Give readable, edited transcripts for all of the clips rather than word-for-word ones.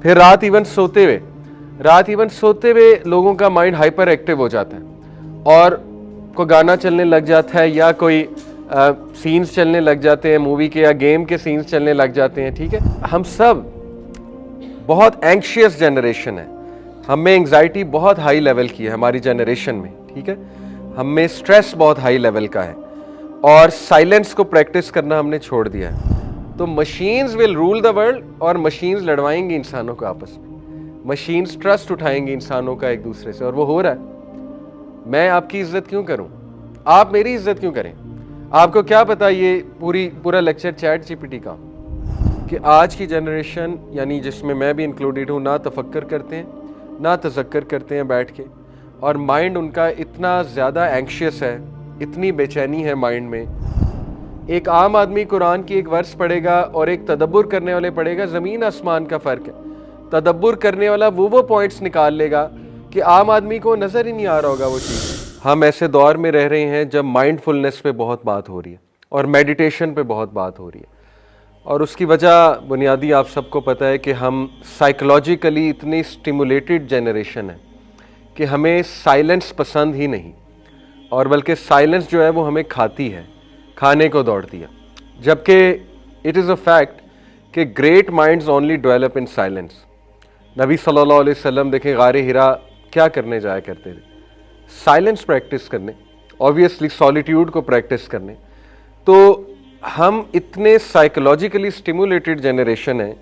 फिर रात इवन सोते हुए लोगों का माइंड हाइपर एक्टिव हो जाता है और कोई गाना चलने लग जाता है या कोई सीन्स चलने लग जाते हैं मूवी के या गेम के सीन्स चलने लग जाते हैं। ठीक है, हम सब बहुत एंग्शियस जनरेशन है, हम में एंग्जाइटी बहुत हाई लेवल की है हमारी जनरेशन में। ठीक है, हम में स्ट्रेस बहुत हाई लेवल का है और साइलेंस को प्रैक्टिस करना हमने छोड़ दिया है। तो machines will rule the world और मशीन्स लड़वाएंगी इंसानों को आपस में, मशीन्स ट्रस्ट उठाएंगी इंसानों का एक दूसरे से, और वो हो रहा है। मैं आपकी इज्जत क्यों करूं, आप मेरी इज्जत क्यों करें? आपको क्या पता ये पूरा लेक्चर चैट जीपीटी का, कि आज की जनरेशन यानी जिसमें मैं भी इंक्लूडेड हूँ, ना तफक्कर करते हैं ना तज़क्कर करते हैं बैठ के, और माइंड उनका इतना ज़्यादा एंग्शियस है, इतनी बेचैनी है माइंड में। एक आम आदमी कुरान की एक वर्स पढ़ेगा और एक तदब्बुर करने वाले पढ़ेगा, ज़मीन आसमान का फ़र्क है। तदब्बुर करने वाला वो पॉइंट्स निकाल लेगा कि आम आदमी को नज़र ही नहीं आ रहा होगा वो चीज़। हम ऐसे दौर में रह रहे हैं जब माइंडफुलनेस पे बहुत बात हो रही है और मेडिटेशन पे बहुत बात हो रही है, और उसकी वजह बुनियादी आप सबको पता है कि हम साइकोलॉजिकली इतनी स्टिमुलेटेड जनरेशन है कि हमें साइलेंस पसंद ही नहीं, और बल्कि साइलेंस जो है वो हमें खाती है, खाने को दौड़ती है। जबकि इट इज़ अ फैक्ट कि great minds only develop in silence. नबी सल्लल्लाहु अलैहि वसल्लम देखें गारे हिरा क्या करने जाया करते थे, साइलेंस प्रैक्टिस करने, ऑब्वियसली सॉलिट्यूड को प्रैक्टिस करने। तो हम इतने साइकोलॉजिकली स्टिमुलेटेड जनरेशन है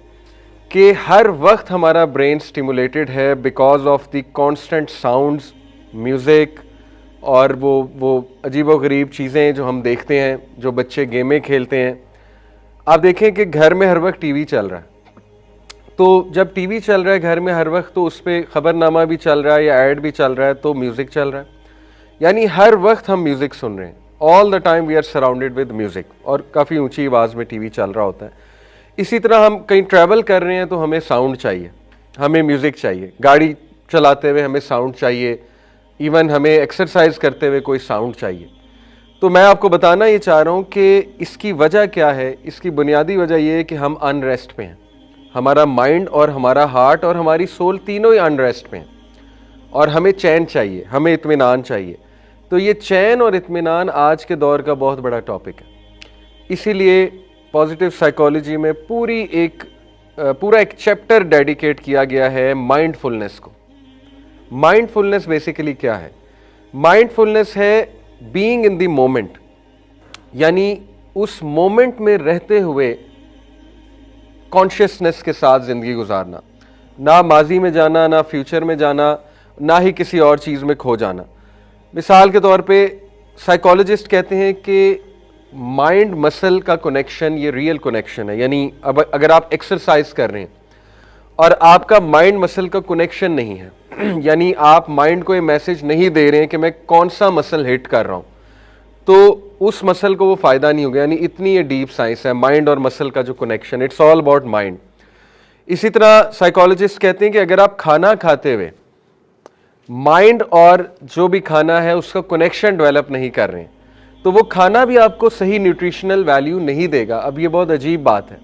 कि हर वक्त हमारा ब्रेन स्टिमुलेटेड है because of the constant sounds, music और वो अजीबोगरीब चीज़ें जो हम देखते हैं, जो बच्चे गेमें खेलते हैं। आप देखें कि घर में हर वक्त टीवी चल रहा है, तो जब टीवी चल रहा है घर में हर वक्त, तो उस पर ख़बरनामा भी चल रहा है या ऐड भी चल रहा है, तो म्यूज़िक चल रहा है, यानी हर वक्त हम म्यूज़िक सुन रहे हैं। All the time we are surrounded with music, और काफ़ी ऊंची आवाज़ में टीवी चल रहा होता है। इसी तरह हम कहीं ट्रैवल कर रहे हैं तो हमें साउंड चाहिए, हमें म्यूज़िक चाहिए, गाड़ी चलाते हुए हमें साउंड चाहिए, इवन हमें एक्सरसाइज करते हुए कोई साउंड चाहिए। तो मैं आपको बताना ये चाह रहा हूँ कि इसकी वजह क्या है। इसकी बुनियादी वजह ये है कि हम अनरेस्ट पे हैं, हमारा माइंड और हमारा हार्ट और हमारी सोल तीनों ही अनरेस्ट पे हैं, और हमें चैन चाहिए, हमें इत्मीनान चाहिए। तो ये चैन और इत्मीनान आज के दौर का बहुत बड़ा टॉपिक है। इसीलिए पॉजिटिव साइकोलॉजी में पूरा एक चैप्टर डेडिकेट किया गया है माइंडफुलनेस को। माइंडफुलनेस बेसिकली क्या है? माइंडफुलनेस है बीइंग इन द मोमेंट, यानी उस मोमेंट में रहते हुए कॉन्शियसनेस के साथ ज़िंदगी गुजारना, ना माजी में जाना, ना फ्यूचर में जाना, ना ही किसी और चीज़ में खो जाना। मिसाल के तौर पे साइकोलॉजिस्ट कहते हैं कि माइंड मसल का कनेक्शन ये रियल कनेक्शन है, यानी अब अगर आप एक्सरसाइज कर रहे हैं और आपका माइंड मसल का कनेक्शन नहीं है यानी आप माइंड को ये मैसेज नहीं दे रहे हैं कि मैं कौन सा मसल हिट कर रहा हूँ, तो उस मसल को वो फ़ायदा नहीं होगा। यानी इतनी ये डीप साइंस है माइंड और मसल का जो connection, it's all about mind. इसी तरह साइकोलॉजिस्ट कहते हैं कि अगर आप खाना खाते हुए माइंड और जो भी खाना है उसका कनेक्शन डेवलप नहीं कर रहे हैं, तो वो खाना भी आपको सही न्यूट्रिशनल वैल्यू नहीं देगा। अब ये बहुत अजीब बात है,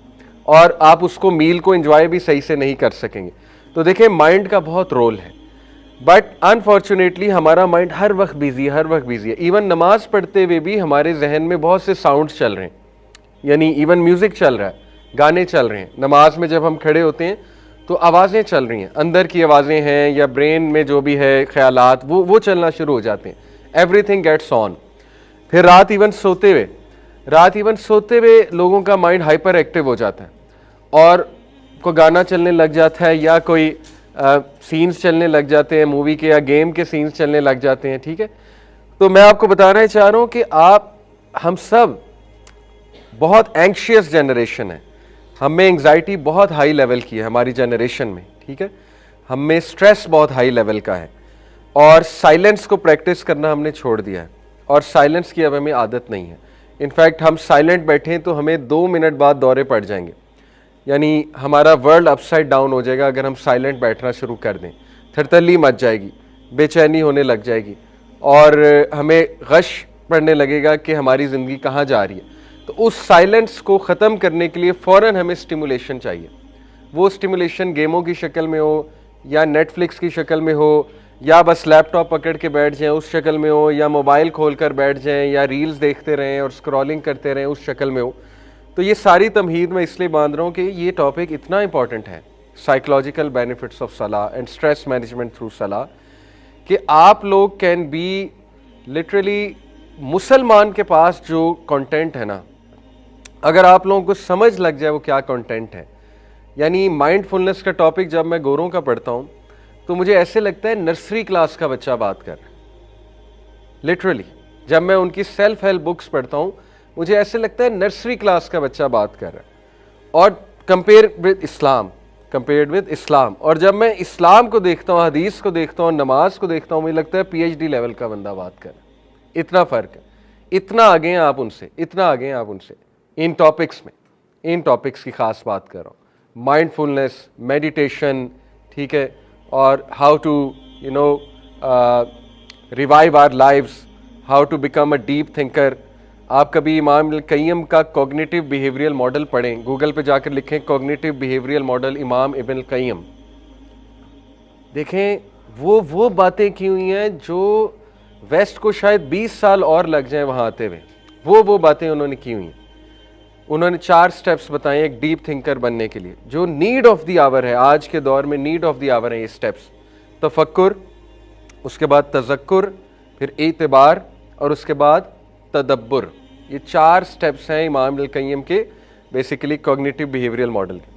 और आप उसको मील को एंजॉय भी सही से नहीं कर सकेंगे। तो देखें माइंड का बहुत रोल है, बट अनफॉर्चुनेटली हमारा माइंड हर वक्त बिजी है, हर वक्त बिजी है। इवन नमाज पढ़ते हुए भी हमारे जहन में बहुत से साउंड्स चल रहे हैं, यानी इवन म्यूज़िक चल रहा है, गाने चल रहे हैं। नमाज में जब हम खड़े होते हैं तो आवाज़ें चल रही हैं, अंदर की आवाज़ें हैं या ब्रेन में जो भी है ख्यालात वो चलना शुरू हो जाते हैं। Everything gets on. फिर रात इवन सोते हुए लोगों का माइंड हाइपर एक्टिव हो जाता है और कोई गाना चलने लग जाता है या कोई सीन्स चलने लग जाते हैं मूवी के या गेम के सीन्स चलने लग जाते हैं। ठीक है, तो मैं आपको बताना चाह रहा हूँ कि हम सब बहुत एंग्शियस जनरेशन है, हम में एंग्जाइटी बहुत हाई लेवल की है हमारी जनरेशन में। ठीक है, हम में स्ट्रेस बहुत हाई लेवल का है, और साइलेंस को प्रैक्टिस करना हमने छोड़ दिया है, और साइलेंस की अब हमें आदत नहीं है। इनफैक्ट हम साइलेंट बैठें तो हमें 2 मिनट बाद दौरे पड़ जाएंगे, यानी हमारा वर्ल्ड अपसाइड डाउन हो जाएगा अगर हम साइलेंट बैठना शुरू कर दें। थरथल्ली मच जाएगी, बेचैनी होने लग जाएगी, और हमें गश पड़ने लगेगा कि हमारी ज़िंदगी कहाँ जा रही है। तो उस साइलेंस को ख़त्म करने के लिए फ़ौरन हमें स्टिमुलेशन चाहिए। वो स्टिमुलेशन गेमों की शक्ल में हो या नेटफ्लिक्स की शक्ल में हो या बस लैपटॉप पकड़ के बैठ जाएं उस शक्ल में हो या मोबाइल खोल कर बैठ जाएं या रील्स देखते रहें और स्क्रॉलिंग करते रहें उस शक्ल में हो। तो ये सारी तमहीद मैं इसलिए बांध रहा हूँ कि ये टॉपिक इतना इंपॉर्टेंट है, साइकोलॉजिकल बेनिफिट्स ऑफ सलाह एंड स्ट्रेस मैनेजमेंट थ्रू सलाह, कि आप लोग कैन बी लिटरली, मुसलमान के पास जो कंटेंट है ना, अगर आप लोगों को समझ लग जाए वो क्या कंटेंट है, यानी माइंडफुलनेस का टॉपिक जब मैं गोरों का पढ़ता हूँ तो मुझे ऐसे लगता है नर्सरी क्लास का बच्चा बात कर रहा है। लिटरली जब मैं उनकी सेल्फ हेल्प बुक्स पढ़ता हूँ मुझे ऐसे लगता है नर्सरी क्लास का बच्चा बात कर रहा है। और कंपेयर्ड विद इस्लाम, और जब मैं इस्लाम को देखता हूँ, हदीस को देखता हूँ, नमाज को देखता हूँ, मुझे लगता है PhD लेवल का बंदा बात कर रहा है। इतना फ़र्क है, इतना आगे हैं आप उनसे, इतना आगे हैं आप उनसे इन टॉपिक्स में। इन टॉपिक्स की ख़ास बात कर रहा हूँ, माइंडफुलनेस, मेडिटेशन, ठीक है, और how to revive our lives, how to become a deep thinker. आप कभी इमाम इब्न क़य्यिम का कॉग्निटिव बिहेवियरल मॉडल पढ़ें, गूगल पे जाकर लिखें कॉग्निटिव बिहेवियरल मॉडल इमाम इब्न क़य्यिम, देखें वो बातें की हुई हैं जो वेस्ट को शायद 20 साल और लग जाएं वहाँ आते हुए। वो बातें उन्होंने की हुई हैं। उन्होंने 4 स्टेप्स बताए एक डीप थिंकर बनने के लिए, जो नीड ऑफ द आवर है, आज के दौर में नीड ऑफ द आवर है ये स्टेप्स। तफक्कुर, उसके बाद तज़क्कुर, फिर एतबार और उसके बाद तदब्बुर। ये 4 स्टेप्स हैं इमाम इब्न क़य्यिम के बेसिकली कॉग्निटिव बिहेवियरल मॉडल के।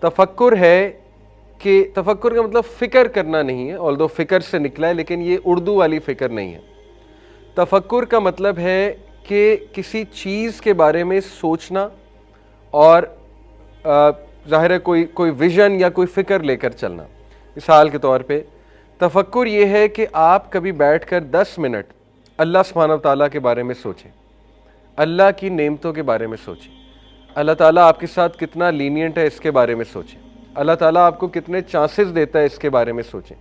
तफक्कुर है कि तफक्कुर का मतलब फ़िक्र करना नहीं है, ऑल्दो फ़िक्र से निकला है, लेकिन ये उर्दू वाली फ़िक्र नहीं है। तफक्कुर का मतलब है कि किसी चीज़ के बारे में सोचना और ज़ाहिर है कोई विज़न या कोई फ़िक्र लेकर चलना। मिसाल के तौर पे तफक्कुर ये है कि आप कभी बैठकर 10 मिनट अल्लाह सुब्हानहू व तआला के बारे में सोचें, अल्लाह की नेमतों के बारे में सोचें, अल्लाह ताला आपके साथ कितना लीनियंट है इसके बारे में सोचें, अल्लाह ताला आपको कितने चांसेस देता है इसके बारे में सोचें,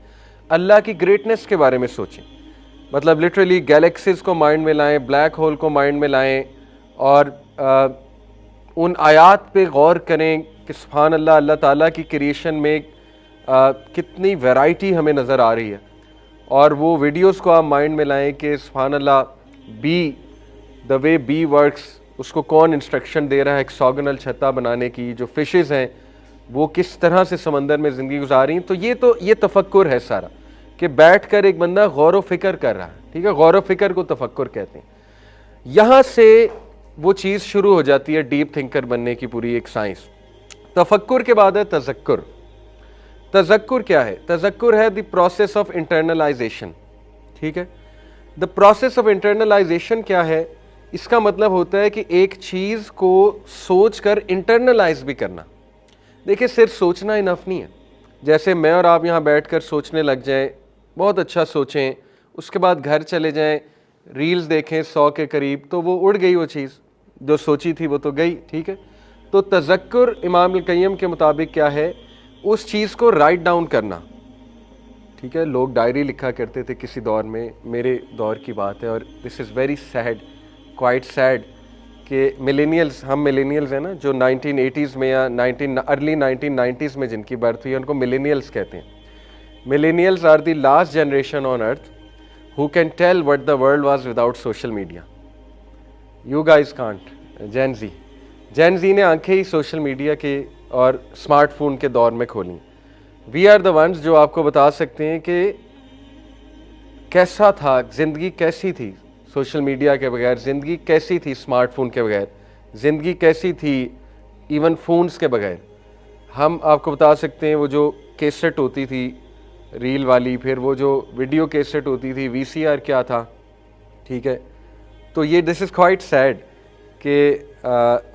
अल्लाह की ग्रेटनेस के बारे में सोचें। मतलब लिटरली गैलेक्सीज को माइंड में लाएं, ब्लैक होल को माइंड में लाएं और उन आयात पे गौर करें कि सुभान अल्लाह, अल्लाह ताला की क्रिएशन में कितनी वैरायटी हमें नज़र आ रही है। और वो वीडियोस को आप माइंड में लाएं कि सुभान अल्लाह, by, the way be works, उसको कौन इंस्ट्रक्शन दे रहा है हेक्सागोनल छत्ता बनाने की, जो फिशेस हैं वो किस तरह से समंदर में ज़िंदगी गुजार रही हैं। तो ये तफक्कुर है सारा, कि बैठकर एक बंदा गौर व फिक्र कर रहा है, ठीक है, गौर व फिक्र को तफक्कुर कहते हैं। यहाँ से वो चीज़ शुरू हो जाती है डीप थिंकर बनने की पूरी एक साइंस। तफक्कुर के बाद है तज़क्कुर। तज़क्कुर क्या है? तज़क्कुर है द प्रोसेस ऑफ इंटरनलाइजेशन, ठीक है। द प्रोसेस ऑफ इंटरनलाइजेशन क्या है? इसका मतलब होता है कि एक चीज़ को सोच कर इंटरनलाइज भी करना। देखिए, सिर्फ सोचना इनफ नहीं है। जैसे मैं और आप यहाँ बैठकर सोचने लग जाएं, बहुत अच्छा सोचें, उसके बाद घर चले जाएं, रील्स देखें 100 के करीब, तो वो उड़ गई, वो चीज़ जो सोची थी वो तो गई, ठीक है। तो तज़क्कुर इमाम इब्न क़य्यिम के मुताबिक क्या है? उस चीज़ को राइट डाउन करना, ठीक है। लोग डायरी लिखा करते थे किसी दौर में, मेरे दौर की बात है, और this is very sad, quite sad, कि मिलेनियल्स, हम मिलेनियल्स हैं ना, जो 1980s में या अर्ली 1990s में जिनकी बर्थ हुई है, उनको मिलेनियल्स कहते हैं। Millennials are the last generation on earth who can tell what the world was without social media. You guys can't. Gen Z ने आंखें ही सोशल मीडिया के और स्मार्टफोन के दौर में खोली। वी आर द वंस जो आपको बता सकते हैं कि कैसा था, ज़िंदगी कैसी थी सोशल मीडिया के बगैर, ज़िंदगी कैसी थी स्मार्टफोन के बगैर, ज़िंदगी कैसी थी इवन फ़ोन्स के बगैर। हम आपको बता सकते हैं वो जो कैसेट होती थी रील वाली, फिर वो जो वीडियो कैसेट होती थी, VCR क्या था, ठीक है। तो ये दिस इज़ क्वाइट सैड कि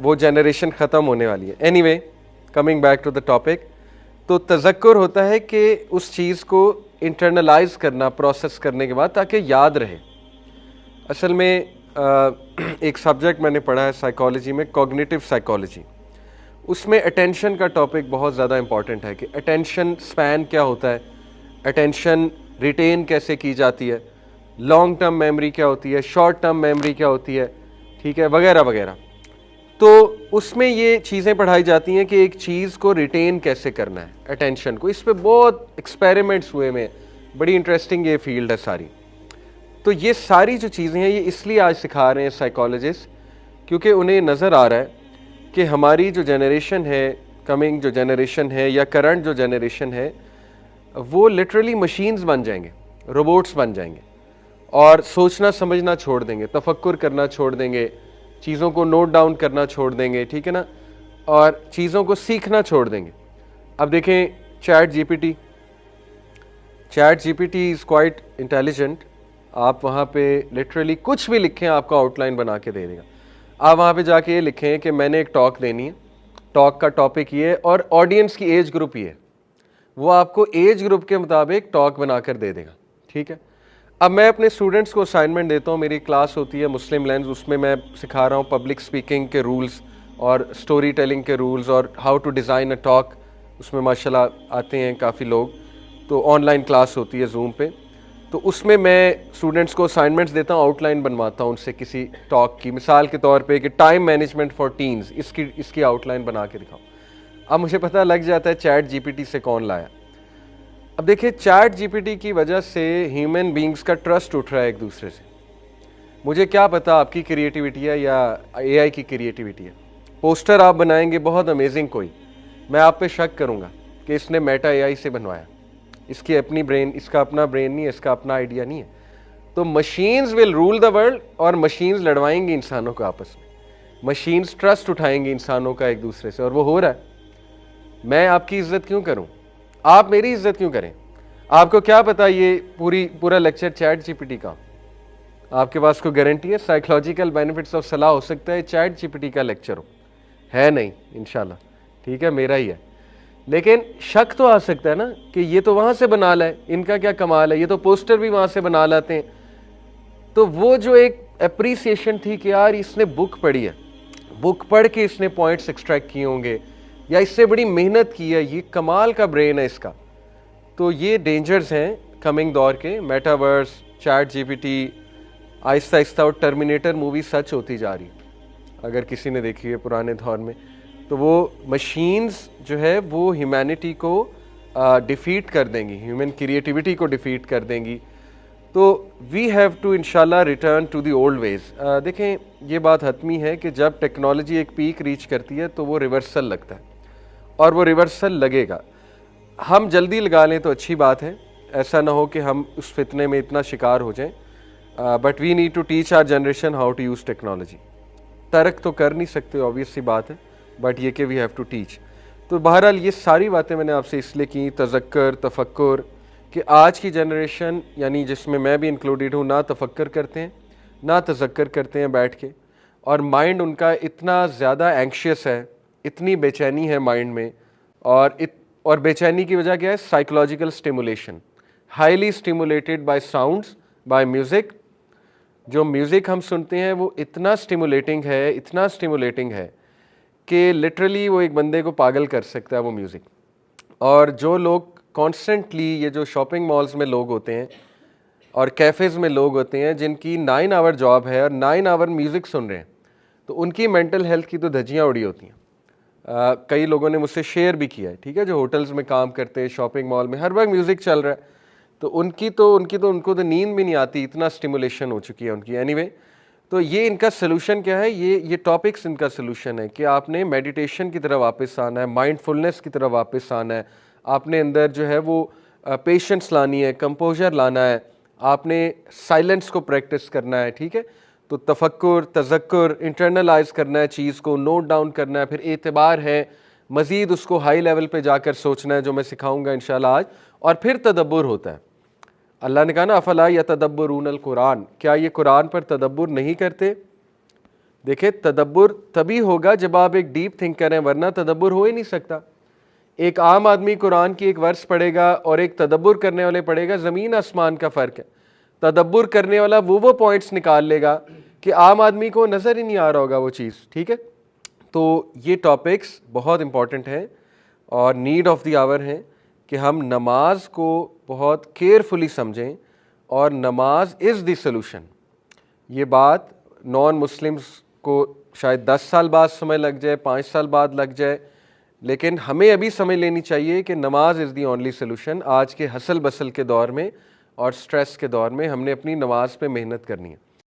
वो जनरेशन ख़त्म होने वाली है। Anyway, coming back to the topic, तो तज़क्कुर होता है कि उस चीज़ को इंटरनलाइज करना, प्रोसेस करने के बाद, ताकि याद रहे। असल में एक सब्जेक्ट मैंने पढ़ा है साइकोलॉजी में, कॉग्निटिव साइकोलॉजी, उसमें अटेंशन का टॉपिक बहुत ज़्यादा इंपॉर्टेंट है कि अटेंशन स्पैन क्या होता है, अटेंशन रिटेन कैसे की जाती है, लॉन्ग टर्म मेमोरी क्या होती है, शॉर्ट टर्म मेमोरी क्या होती है, ठीक है, वगैरह वगैरह। तो उसमें ये चीज़ें पढ़ाई जाती हैं कि एक चीज़ को रिटेन कैसे करना है, अटेंशन को। इस पे बहुत एक्सपेरिमेंट्स हुए में, बड़ी इंटरेस्टिंग ये फील्ड है सारी। तो ये सारी जो चीज़ें हैं ये इसलिए आज सिखा रहे हैं साइकोलॉजिस्ट, क्योंकि उन्हें नज़र आ रहा है कि हमारी जो जनरेशन है, कमिंग जो जनरेशन है या करंट जो जनरेशन है, वो लिटरली मशीन्स बन जाएंगे, रोबोट्स बन जाएंगे और सोचना समझना छोड़ देंगे, तफक्कुर करना छोड़ देंगे, चीज़ों को नोट डाउन करना छोड़ देंगे, ठीक है ना, और चीज़ों को सीखना छोड़ देंगे। अब देखें chat GPT is quite intelligent. आप वहाँ पे लिटरली कुछ भी लिखें, आपको आउटलाइन बना के दे देगा। आप वहाँ पे जाके ये लिखें कि मैंने एक टॉक देनी है, टॉक का टॉपिक ये है और ऑडियंस की एज ग्रुप ये है, वो आपको एज ग्रुप के मुताबिक टॉक बना कर दे देगा, ठीक है। अब मैं अपने स्टूडेंट्स को असाइनमेंट देता हूँ, मेरी क्लास होती है मुस्लिम लेंस, उसमें मैं सिखा रहा हूँ पब्लिक स्पीकिंग के रूल्स और स्टोरी टेलिंग के रूल्स और how to design a talk. उसमें माशाल्लाह आते हैं काफ़ी लोग, तो ऑनलाइन क्लास होती है जूम पे। तो उसमें मैं स्टूडेंट्स को असाइनमेंट्स देता हूँ, आउटलाइन बनवाता हूँ उनसे किसी टॉक की, मिसाल के तौर पे कि टाइम मैनेजमेंट फॉर टीन्स, इसकी आउटलाइन बना के दिखाओ। अब मुझे पता लग जाता है चैट जीपीटी से कौन लाया। अब देखिए चैट जीपीटी की वजह से ह्यूमन बींग्स का ट्रस्ट उठ रहा है एक दूसरे से। मुझे क्या पता आपकी क्रिएटिविटी है या एआई की क्रिएटिविटी है। पोस्टर आप बनाएंगे बहुत अमेजिंग कोई, मैं आप पे शक करूंगा कि इसने मेटा एआई से बनवाया, इसकी अपनी ब्रेन, इसका अपना ब्रेन नहीं है, इसका अपना आइडिया नहीं है। तो machines will rule the world और मशीन्स लड़वाएंगी इंसानों को आपस में, मशीन्स ट्रस्ट उठाएंगी इंसानों का एक दूसरे से, और वो हो रहा है। मैं आपकी इज्जत क्यों करूं, आप मेरी इज्जत क्यों करें? आपको क्या पता ये पूरा लेक्चर चैट जीपीटी का, आपके पास कोई गारंटी है? साइकोलॉजिकल बेनिफिट्स ऑफ सलाह हो सकता है चैट जीपीटी का लेक्चर हो, है नहीं इंशाल्लाह, ठीक है, मेरा ही है। लेकिन शक तो आ सकता है ना कि ये तो वहां से बना लाए, इनका क्या कमाल है, ये तो पोस्टर भी वहां से बना लाते हैं। तो वो जो एक अप्रिसिएशन थी कि यार इसने बुक पढ़ी है, बुक पढ़ के इसने पॉइंट्स एक्सट्रैक्ट किए होंगे या इससे बड़ी मेहनत की है, ये कमाल का ब्रेन है इसका। तो ये डेंजर्स हैं कमिंग दौर के, metaverse, chat GPT, Aahista Aahista और टर्मिनेटर मूवी सच होती जा रही, अगर किसी ने देखी है पुराने दौर में। तो वो मशीन्स जो है वो ह्यूमैनिटी को डिफीट कर देंगी, ह्यूमन क्रिएटिविटी को डिफीट कर देंगी। तो वी हैव टू इंशाल्लाह return to the old ways. देखें ये बात हतमी है कि जब टेक्नोलॉजी एक पीक रीच करती है तो वो रिवर्सल लगता है, और वो रिवर्सल लगेगा। हम जल्दी लगा लें तो अच्छी बात है, ऐसा ना हो कि हम उस फितने में इतना शिकार हो जाएं। But we need to teach our generation how to use technology. तर्क तो कर नहीं सकते, ऑब्वियस सी बात है, बट ये कि वी हैव टू टीच। तो बहरहाल ये सारी बातें मैंने आपसे इसलिए की, तज़क्कर, तफक्कुर, कि आज की जनरेशन यानी जिसमें मैं भी इंक्लूडेड हूँ, ना तफक्कर करते हैं ना तज़क्कर करते हैं बैठ के, और माइंड उनका इतना ज़्यादा एंक्शियस है, इतनी बेचैनी है माइंड में, और बेचैनी की वजह क्या है? Psychological stimulation, highly stimulated by sounds, by music. जो म्यूज़िक हम सुनते हैं वो इतना स्टिमुलेटिंग है कि लिटरली वो एक बंदे को पागल कर सकता है वो म्यूज़िक। और जो लोग कॉन्स्टेंटली, ये जो शॉपिंग मॉल्स में लोग होते हैं और कैफ़ेज़ में लोग होते हैं जिनकी 9 आवर जॉब है और 9 आवर म्यूज़िक सुन रहे हैं, तो उनकी मेंटल हेल्थ की तो धज्जियाँ उड़ी होती हैं। कई लोगों ने मुझसे शेयर भी किया है, ठीक है, जो होटल्स में काम करते हैं, शॉपिंग मॉल में हर वक्त म्यूज़िक चल रहा है, तो उनको तो नींद भी नहीं आती, इतना स्टिमुलेशन हो चुकी है उनकी। एनीवे, तो ये इनका सोल्यूशन क्या है? ये टॉपिक्स इनका सोल्यूशन है कि आपने मेडिटेशन की तरफ वापस आना है, माइंडफुलनेस की तरफ वापस आना है, आपने अंदर जो है वो पेशेंस लानी है, कंपोजर लाना है, आपने साइलेंस को प्रैक्टिस करना है, ठीक है। तो तफक्कुर, तज़क्कुर, इंटरनलाइज करना है चीज़ को, नोट डाउन करना है, फिर एतबार है, मज़ीद उसको हाई लेवल पे जाकर सोचना है, जो मैं सिखाऊंगा इंशाल्लाह आज, और फिर तदब्बुर होता है। अल्लाह ने कहा ना, अफला यतदब्बुरूनल कुरान, क्या ये कुरान पर तदब्बुर नहीं करते? देखिए तदब्बुर तभी होगा जब आप एक डीप थिंकर हैं, वरना तदब्बुर हो ही नहीं सकता। एक आम आदमी कुरान की एक वर्स पढ़ेगा और एक तदब्बुर करने वाले पढ़ेगा, ज़मीन आसमान का फ़र्क है। तदब्बुर करने वाला वो पॉइंट्स निकाल लेगा कि आम आदमी को नज़र ही नहीं आ रहा होगा वो चीज़, ठीक है। तो ये टॉपिक्स बहुत इंपॉर्टेंट हैं और नीड ऑफ द आवर हैं कि हम नमाज को बहुत केयरफुली समझें, और नमाज इज़ द सलूशन। ये बात नॉन मुस्लिम्स को शायद 10 साल बाद समय लग जाए, 5 साल बाद लग जाए, लेकिन हमें अभी समझ लेनी चाहिए कि नमाज इज़ दी ओनली सोल्यूशन। आज के हसल बसल के दौर में और स्ट्रेस के दौर में हमने अपनी नमाज पे मेहनत करनी है।